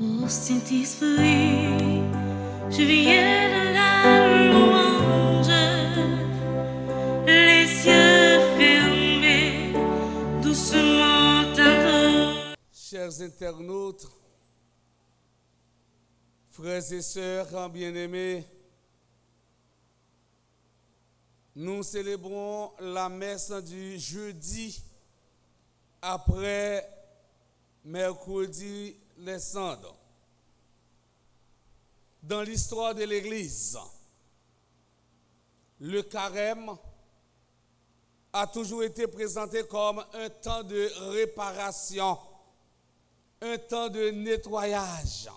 Ô Saint-Esprit, je viens de la louange, les yeux fermés, doucement tantôt. Chers internautes, frères et sœurs bien-aimés, nous célébrons la messe du jeudi après mercredi les cendres. Dans l'histoire de l'Église, le carême a toujours été présenté comme un temps de réparation, un temps de nettoyage.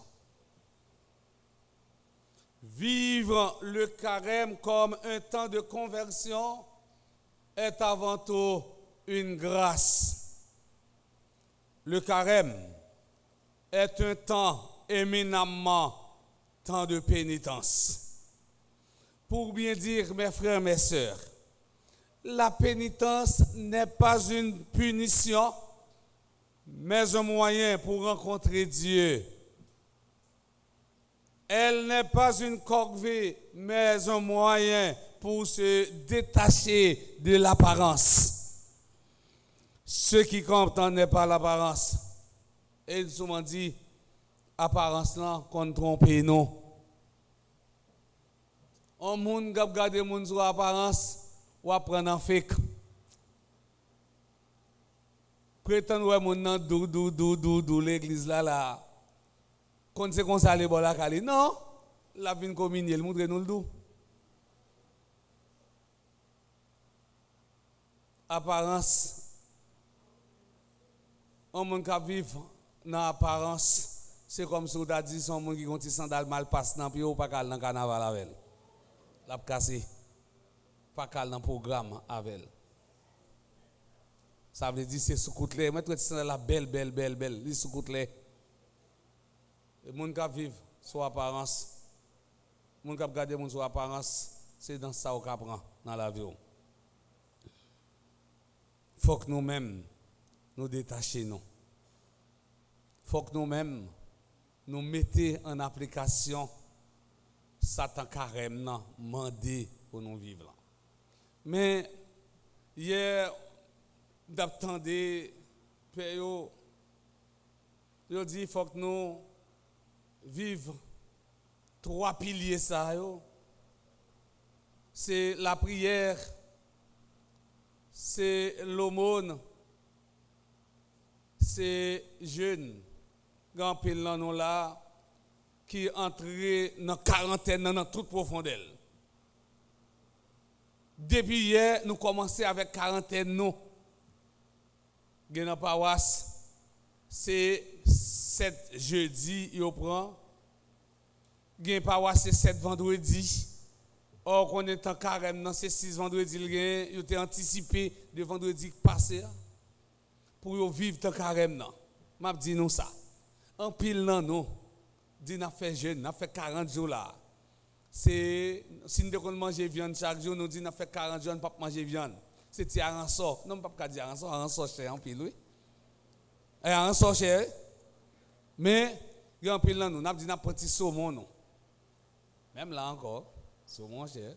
Vivre le carême comme un temps de conversion est avant tout une grâce. Le carême est un temps éminemment temps de pénitence. Pour bien dire, mes frères, mes sœurs, la pénitence n'est pas une punition, mais un moyen pour rencontrer Dieu. Elle n'est pas une corvée, mais un moyen pour se détacher de l'apparence. Ce qui compte n'est pas l'apparence. Et souvent dit, apparence là, qu'on trompe nous. On monde qui regarde moun sur apparence, ou apprendre en fake. Prétendre ouais moun nan dou l'église là. Quand c'est comme ça les bon la cali. Non, la vin communier, le montre nous le dou. Apparence. On monde qui vivre dans apparence, c'est comme si on a dit son monde qui ont des sandales mal passé dans pied ou pas cal dans carnaval avec. La cassé. Pas cal dans programme avec. Ça veut dire c'est sous-coutelé, mettre sandales la belle, les sous-coutelé. Les gens qui vivent sur apparence, les gens qui regardent les gens sur apparence, c'est dans ça qu'on apprend dans la vie. Il faut que nous-mêmes nous détachions. Il faut que nous-mêmes nous mettions en application Satan carême mandé pour nous vivre. Mais hier, d'attendre, il dit il faut que nous vivions trois piliers ça. C'est la prière, c'est l'aumône, c'est jeûne. Grand pile là nous là qui entré dans quarantaine dans toute profondeur. Depuis hier, nous commençons avec quarantaine nous. Dans paroisse, c'est 7 jeudi yo prend. Gen paroisse c'est 7 vendredi. Or qu'on est en carême c'est 6 vendredi il était anticipé de vendredi passé pour yo vivre en carême nan. M'a dit nous ça. En pile nan nous dit n'a fait jeûne, n'a fait 40 jours là. C'est si nous devons manger viande chaque jour, nous dit n'a fait 40 jours pas manger viande. C'est tir en sort. Non pas dire en sort cher en pile oui. Et en sort cher. Mais en pile nan nous n'a dit n'a petit saumon non. Même là encore, saumon cher.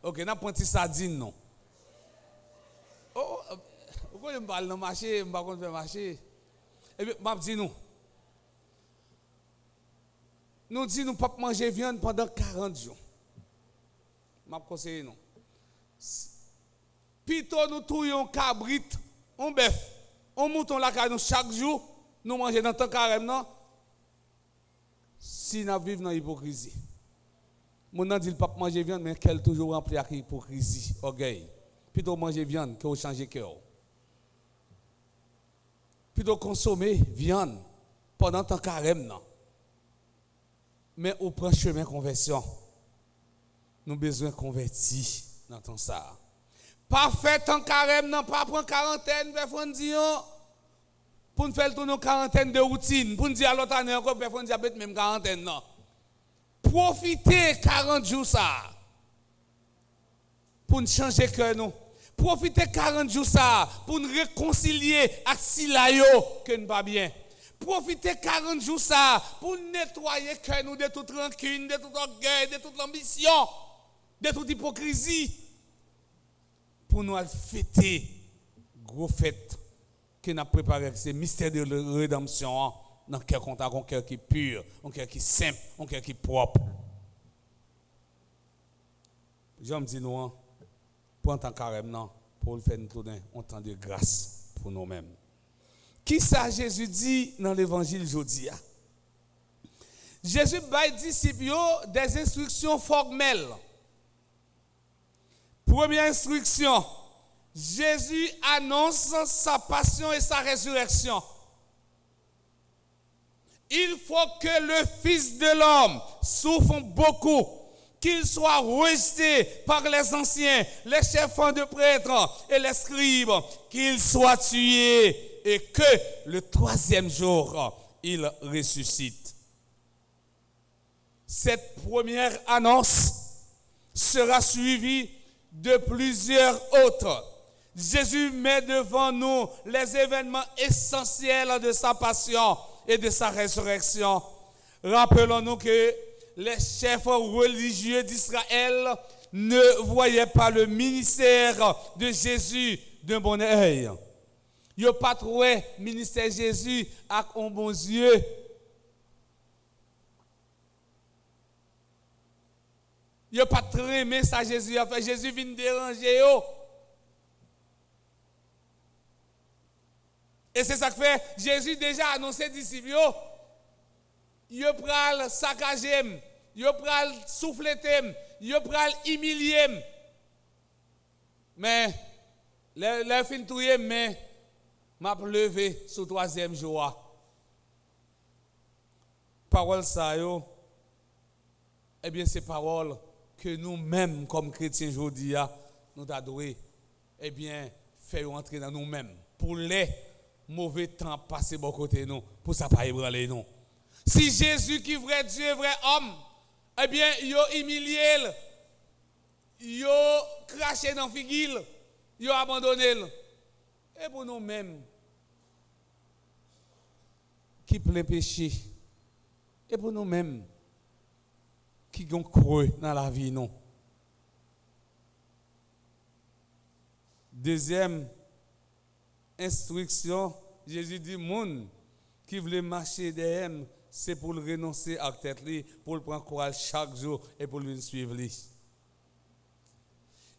OK, n'a petit sardine non. Oh, pourquoi je me parle dans marché, je me parle faire marché. Et bien, m'a dit nous. Nous dit nous pas manger viande pendant 40 jours. M'a conseillé nous. Plutôt nous touillons cabrit, on bœuf, on mouton la nous chaque jour, nous manger dans temps carême non. Si nous vivons dans l'hypocrisie. Mon nan dit le pas manger viande mais qu'elle toujours rempli avec hypocrisie, orgueil. Plutôt manger viande que changer cœur. Plutôt consommer viande pendant temps carême non. Mais au prend chemin conversion. Nous besoin convertir dans ton ça. Pas fait temps carême non, pas prendre quarantaine pour nous faire tourner quarantaine de routine, pour nous dire à l'autre année encore personne diabète même quarantaine non. Profitez 40 jours ça. Pour nous changer cœur nous. Profitez 40 jours ça pour nous réconcilier avec si la yo que nous pas bien. Profitez 40 jours ça pour nettoyer cœur nous de toute rancune, de toute orgueil, de toute ambition, de toute hypocrisie. Pour nous fêter gros fête que nous avons préparé, c'est le mystère de la rédemption dans le cœur content, un cœur qui est pur, un cœur qui est simple, un cœur qui est propre. Je me dis nous, pour un temps carême, pour le faire nous donner un temps de grâce pour nous-mêmes. Qui ça Jésus dit dans l'évangile aujourd'hui? Jésus bat les disciples des instructions formelles. Première instruction, Jésus annonce sa passion et sa résurrection. Il faut que le Fils de l'homme souffre beaucoup, qu'il soit rejeté par les anciens, les chefs de prêtres et les scribes, qu'il soit tué et que le troisième jour, il ressuscite. Cette première annonce sera suivie de plusieurs autres. Jésus met devant nous les événements essentiels de sa passion et de sa résurrection. Rappelons-nous que les chefs religieux d'Israël ne voyaient pas le ministère de Jésus d'un bon œil. Ils n'ont pas trouvé le ministère de Jésus avec un bon yeux. Ils n'ont pas très aimé ça Jésus a fait. Jésus vient déranger eux. Et c'est ça que fait Jésus déjà annoncé aux disciples. Ils prennent saccager, ils prennent souffler, ils prennent humilier. Mais les fins touyer, mais m'a levé sur troisième jour. Parole ça yo. Eh bien c'est parole que nous-mêmes comme chrétiens aujourd'hui nous adorons. Eh bien faire entrer dans nous-mêmes pour les mauvais temps passés bon côté nous pour ça pas ébranler nous. Si Jésus qui est vrai Dieu, vrai homme, eh bien, il a humilié, il a craché dans la figure, il a abandonné. Et pour nous-mêmes, qui plein péché, et pour nous-mêmes, qui ont creux dans la vie, non. Deuxième instruction, Jésus dit, moun qui voulait marcher derrière, c'est pour le renoncer à tête, pour le prendre courage chaque jour et pour le suivre.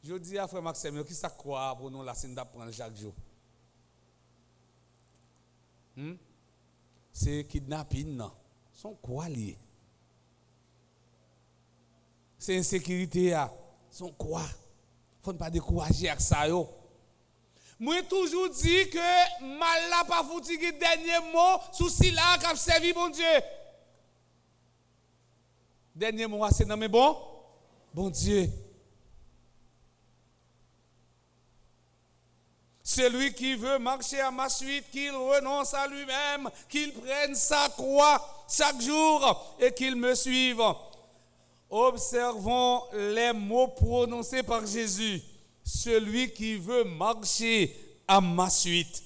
Je dis à Frère Maxime, qui ça croit pour nous la scène d'apprendre chaque jour? C'est kidnapping, non? Son quoi lié? C'est insécurité, son quoi? Il ne faut pas décourager avec ça. Moi, toujours dit que mal n'a pas foutu le dernier mot sous si là qui a servi bon Dieu. Dernier mot, c'est non mais bon Dieu. Celui qui veut marcher à ma suite, qu'il renonce à lui-même, qu'il prenne sa croix chaque jour et qu'il me suive. Observons les mots prononcés par Jésus. Celui qui veut marcher à ma suite.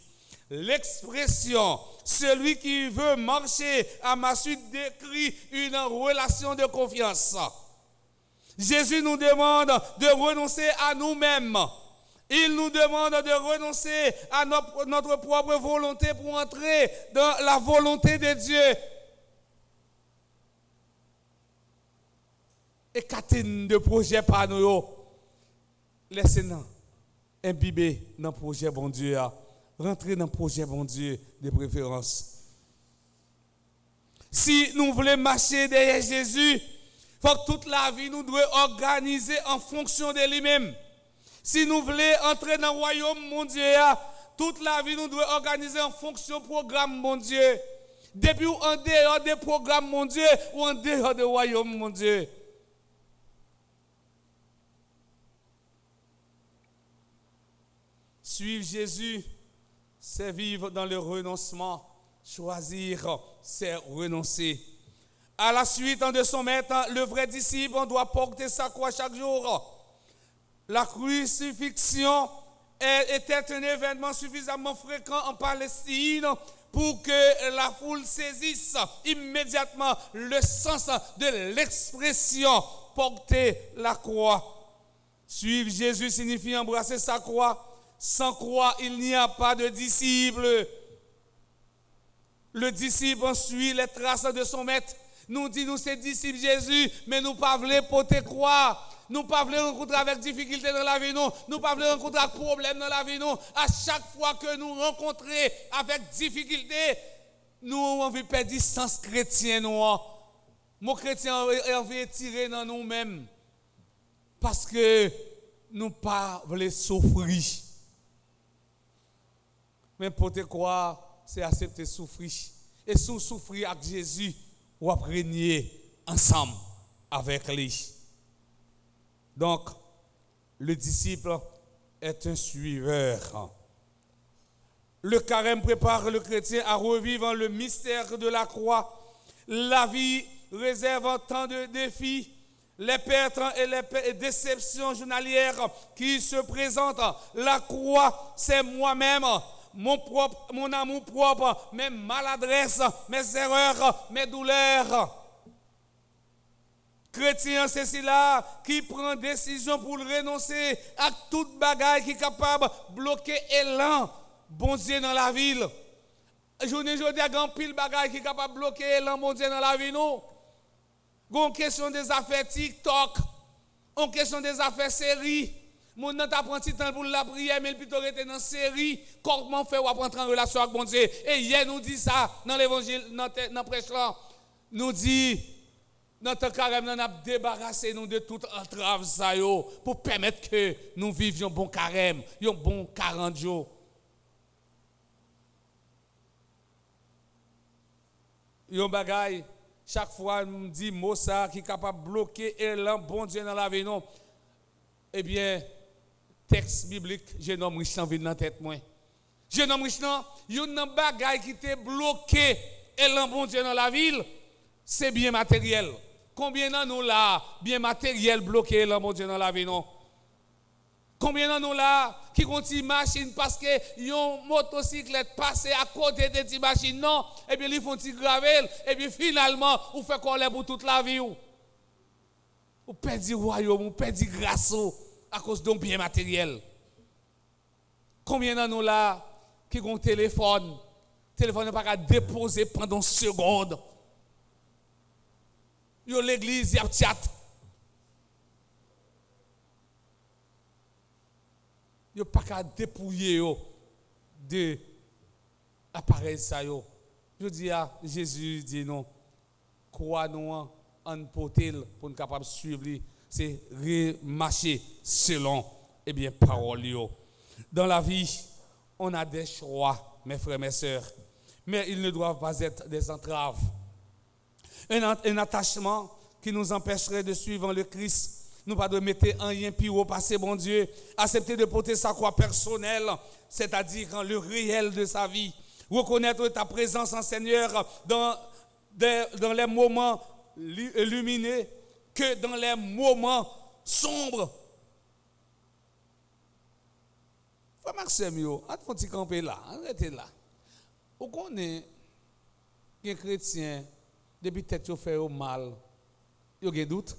L'expression celui qui veut marcher à ma suite décrit une relation de confiance. Jésus nous demande de renoncer à nous-mêmes. Il nous demande de renoncer à notre propre volonté pour entrer dans la volonté de Dieu. Et catine de projets par nous. Laissez-nous imbiber dans le projet bon Dieu. Rentrer dans le projet bon Dieu de préférence. Si nous voulons marcher derrière Jésus, il faut que toute la vie nous devons organiser en fonction de lui-même. Si nous voulons entrer dans le royaume mon Dieu, toute la vie nous devons organiser en fonction du programme mon Dieu. Depuis ou en dehors des programmes mon Dieu ou en dehors du royaume mon Dieu. Suivre Jésus, c'est vivre dans le renoncement. Choisir, c'est renoncer. À la suite de son maître, le vrai disciple doit porter sa croix chaque jour. La crucifixion était un événement suffisamment fréquent en Palestine pour que la foule saisisse immédiatement le sens de l'expression porter la croix. Suivre Jésus signifie embrasser sa croix. Sans croix, il n'y a pas de disciple. Le disciple suit les traces de son maître. Nous disons, nous, c'est disciples Jésus, mais nous ne pouvons pas porter croix. Nous ne pouvons pas rencontrer avec difficulté dans la vie, nous ne pouvons pas rencontrer avec problème dans la vie, nous. À chaque fois que nous rencontrons avec difficulté, nous avons envie de perdre du sens chrétien, nous. Mon chrétien a envie de tirer dans nous-mêmes. Parce que nous ne pas voulons souffrir. Mais pour te croire, c'est accepter souffrir. Et si vous souffrez avec Jésus, vous régner ensemble avec lui. Donc, le disciple est un suiveur. Le carême prépare le chrétien à revivre le mystère de la croix. La vie réserve tant de défis, les pertes et les déceptions journalières qui se présentent. La croix, c'est moi-même. Mon amour propre, mes maladresses, mes erreurs, mes douleurs. Chrétien, c'est celui-là qui prend décision pour renoncer à toute bagaille qui est capable de bloquer l'élan, bon Dieu, dans la ville. Journée, il y a un pile bagaille qui est capable de bloquer l'élan, bon Dieu, dans la ville. Une question des affaires TikTok, une question des affaires séries. Mon n'a pas pris temps pour la prière, mais plutôt rester dans la série. Comment faire pour entrer en relation avec bon Dieu? Et hier, nous dit ça dans l'évangile, dans le prêche là. Nous dit, notre carême, nous avons débarrassé nous de toute entrave ça pour permettre que nous vivions un bon carême, un bon 40 jours. Yon bagay, chaque fois, nous dit mot ça qui est capable de bloquer l'élan bon Dieu dans la vie. Non. Eh bien, texte biblique, jeune homme riche vient dans la tête. Jeune homme riche, il y a un bagay qui te bloqué l'élan bon Dieu dans la ville, c'est bien matériel. Combien d'en nous là, bien matériel bloqué l'élan bon Dieu dans la vie, non? Combien d'en nous là qui continue machine parce que yon motocyclette passé à côté de cette machine non et bien ils font graver et puis finalement on fait colère pour toute la vie ou perd du royaume ou perd du grâce à cause d'un bien matériel. Combien d'en nous là qui ont téléphone n'est pas qu'à déposer pendant une seconde. Yo l'église y a chat. Yo pas qu'à dépouiller de appareil ça yo. Je dis à Jésus dit non. Croix nous en potel pour nous capable suivre c'est marcher selon bien parole yo. Dans la vie, on a des choix, mes frères, mes sœurs, mais ils ne doivent pas être des entraves. Un attachement qui nous empêcherait de suivre le Christ. Nous pas de mettre un rien pire au passé, bon Dieu. Accepter de porter sa croix personnelle, c'est-à-dire le réel de sa vie. Reconnaître ta présence en Seigneur dans les moments illuminés que dans les moments sombres. Frère Maxime, arrêtez de camper là, arrêtez là. Vous connaissez les chrétiens, depuis que vous fait mal, vous avez des doutes.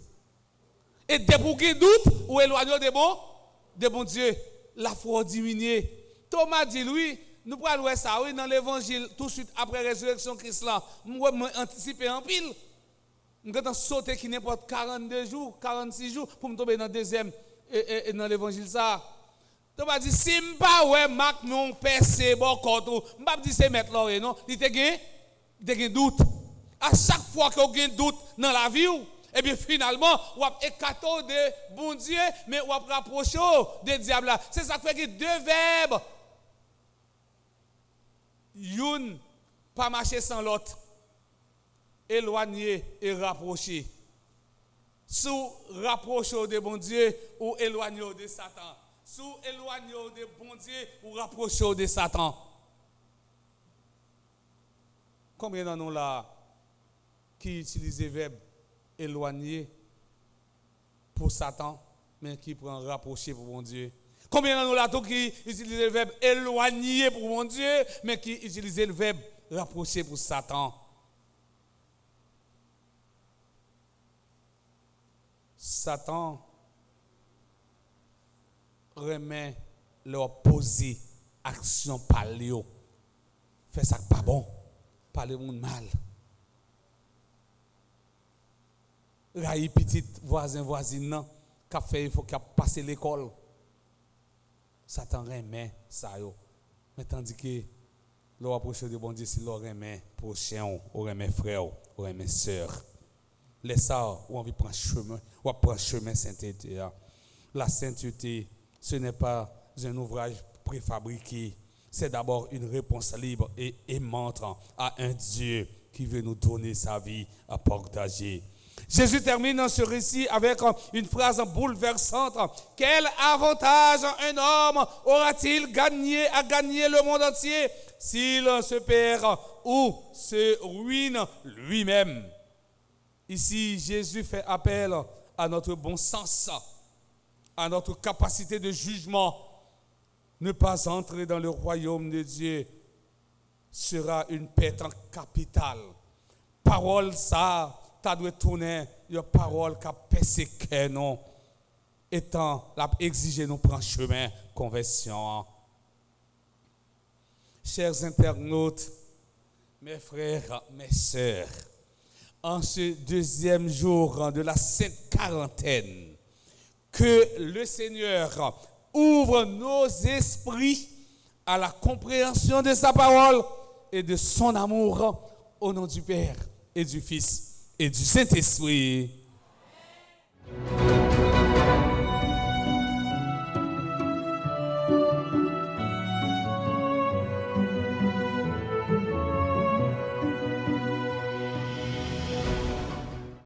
Et dès que vous avez des doutes, vous éloignez de bon Dieu. La foi diminue. Thomas dit, lui, nous pouvons voir ça, oui, dans l'évangile, tout de suite après la résurrection de Christ, là, nous pouvons anticiper en pile. Nous pouvons sauter qui n'importe 42 jours, 46 jours, pour me tomber dans le deuxième, et dans l'évangile, ça. Thomas dit, si je ne pas ouais, Marc, mon père, c'est bon, quand je ne pas dire c'est mettre là, non, il te gagne doute. À chaque fois que vous avez un doute dans la vie, et bien finalement, vous avez écarté de bon Dieu, mais vous avez rapproché de diable. C'est ça qui fait que deux verbes. Une, pas marcher sans l'autre. Éloigner et rapprocher. Sous rapprocher de bon Dieu ou éloigner de Satan. Sous éloigner de bon Dieu ou rapprocher de Satan. Combien d'en ont là qui utilisent le verbe éloigner pour Satan, mais qui prend rapprocher pour mon Dieu? Combien d'en ont là qui utilisent le verbe éloigner pour mon Dieu, mais qui utilisent le verbe rapproché pour Satan. Satan remet leur poser action par lui. Fait ça pas bon, parler monde mal. Raï petit voisin voisine qu'a fait il faut qu'il passe l'école. Satan remet ça yo. Mais tandis que l'on approche de bon Dieu si l'on remet prochain, on remet frère, on remet sœur. Laisse ça ou on veut prendre chemin, ou prendre chemin sainteté. La sainteté, ce n'est pas un ouvrage préfabriqué, c'est d'abord une réponse libre et aimante à un Dieu qui veut nous donner sa vie à partager. Jésus termine ce récit avec une phrase bouleversante. Quel avantage un homme aura-t-il gagné à gagner le monde entier s'il se perd ou se ruine lui-même? Ici, Jésus fait appel à notre bon sens, à notre capacité de jugement. Ne pas entrer dans le royaume de Dieu sera une perte capitale. Parole ça, tu dois tourner une parole qui a persécuté nous, étant l'a exigé nous prendre chemin conversion. Chers internautes, mes frères, mes sœurs, en ce deuxième jour de la Sainte Quarantaine, que le Seigneur ouvre nos esprits à la compréhension de sa parole et de son amour au nom du Père et du Fils et du Saint-Esprit.